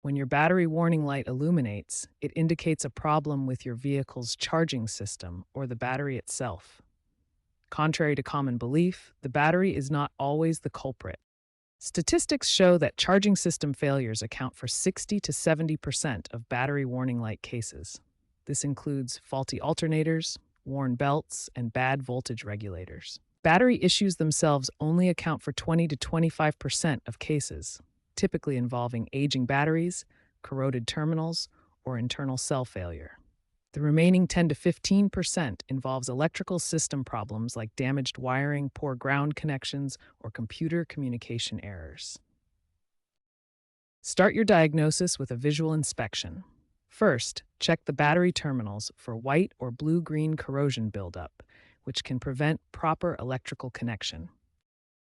When your battery warning light illuminates, it indicates a problem with your vehicle's charging system or the battery itself. Contrary to common belief, the battery is not always the culprit. Statistics show that charging system failures account for 60 to 70% of battery warning light cases. This includes faulty alternators, worn belts, and bad voltage regulators. Battery issues themselves only account for 20 to 25% of cases, typically involving aging batteries, corroded terminals, or internal cell failure. The remaining 10 to 15% involves electrical system problems like damaged wiring, poor ground connections, or computer communication errors. Start your diagnosis with a visual inspection. First, check the battery terminals for white or blue-green corrosion buildup, which can prevent proper electrical connection.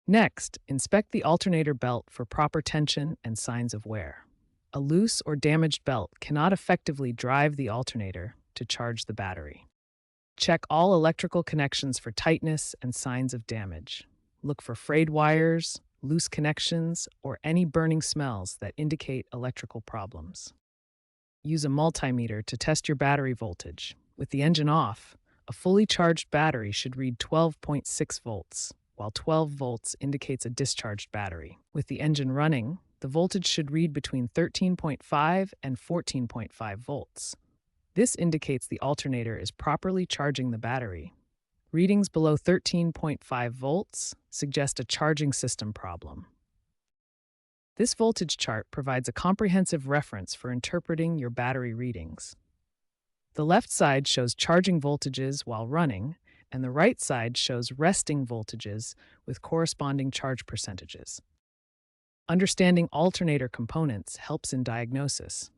Next, inspect the alternator belt for proper tension and signs of wear. A loose or damaged belt cannot effectively drive the alternator to charge the battery. Check all electrical connections for tightness and signs of damage. Look for frayed wires, loose connections, or any burning smells that indicate electrical problems. Use a multimeter to test your battery voltage. With the engine off, a fully charged battery should read 12.6 volts, while 12 volts indicates a discharged battery. With the engine running, the voltage should read between 13.5 and 14.5 volts. This indicates the alternator is properly charging the battery. Readings below 13.5 volts suggest a charging system problem. This voltage chart provides a comprehensive reference for interpreting your battery readings. The left side shows charging voltages while running, and the right side shows resting voltages with corresponding charge percentages. Understanding alternator components helps in diagnosis.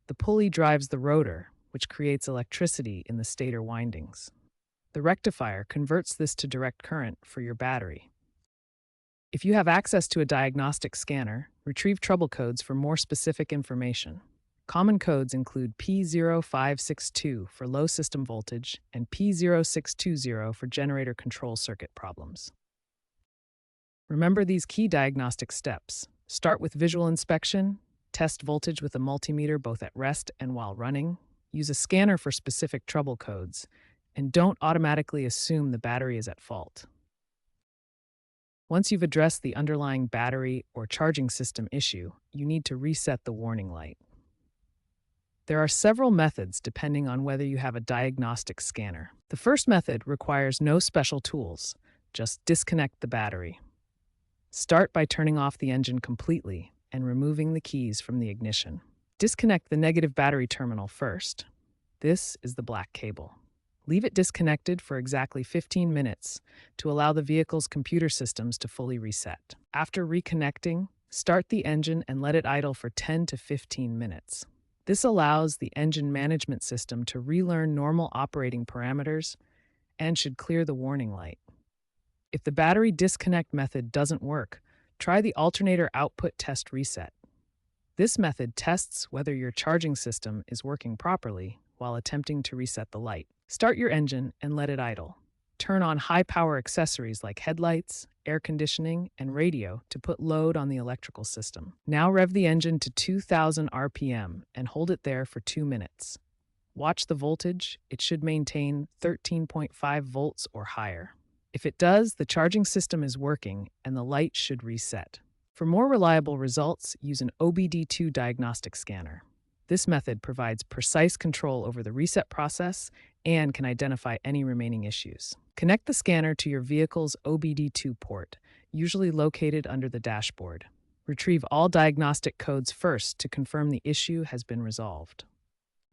The pulley drives the rotor, which creates electricity in the stator windings. The rectifier converts this to direct current for your battery. If you have access to a diagnostic scanner, retrieve trouble codes for more specific information. Common codes include P0562 for low system voltage and P0620 for generator control circuit problems. Remember these key diagnostic steps. Start with visual inspection, test voltage with a multimeter both at rest and while running, use a scanner for specific trouble codes, and don't automatically assume the battery is at fault. Once you've addressed the underlying battery or charging system issue, you need to reset the warning light. There are several methods depending on whether you have a diagnostic scanner. The first method requires no special tools, just disconnect the battery. Start by turning off the engine completely and removing the keys from the ignition. Disconnect the negative battery terminal first. This is the black cable. Leave it disconnected for exactly 15 minutes to allow the vehicle's computer systems to fully reset. After reconnecting, start the engine and let it idle for 10 to 15 minutes. This allows the engine management system to relearn normal operating parameters and should clear the warning light. If the battery disconnect method doesn't work, try the alternator output test reset. This method tests whether your charging system is working properly while attempting to reset the light. Start your engine and let it idle. Turn on high-power accessories like headlights, air conditioning, and radio to put load on the electrical system. Now rev the engine to 2,000 RPM and hold it there for 2 minutes. Watch the voltage. It should maintain 13.5 volts or higher. If it does, the charging system is working and the light should reset. For more reliable results, use an OBD2 diagnostic scanner. This method provides precise control over the reset process and can identify any remaining issues. Connect the scanner to your vehicle's OBD2 port, usually located under the dashboard. Retrieve all diagnostic codes first to confirm the issue has been resolved.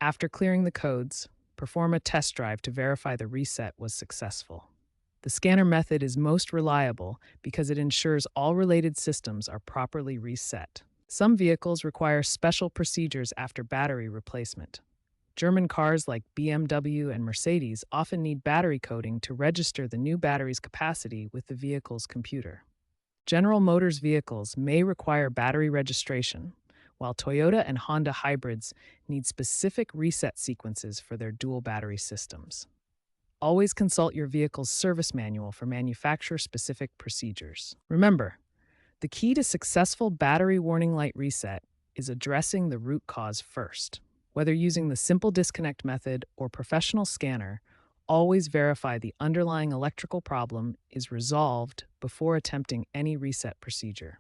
After clearing the codes, perform a test drive to verify the reset was successful. The scanner method is most reliable because it ensures all related systems are properly reset. Some vehicles require special procedures after battery replacement. German cars like BMW and Mercedes often need battery coding to register the new battery's capacity with the vehicle's computer. General Motors vehicles may require battery registration, while Toyota and Honda hybrids need specific reset sequences for their dual battery systems. Always consult your vehicle's service manual for manufacturer-specific procedures. Remember, the key to successful battery warning light reset is addressing the root cause first. Whether using the simple disconnect method or professional scanner, always verify the underlying electrical problem is resolved before attempting any reset procedure.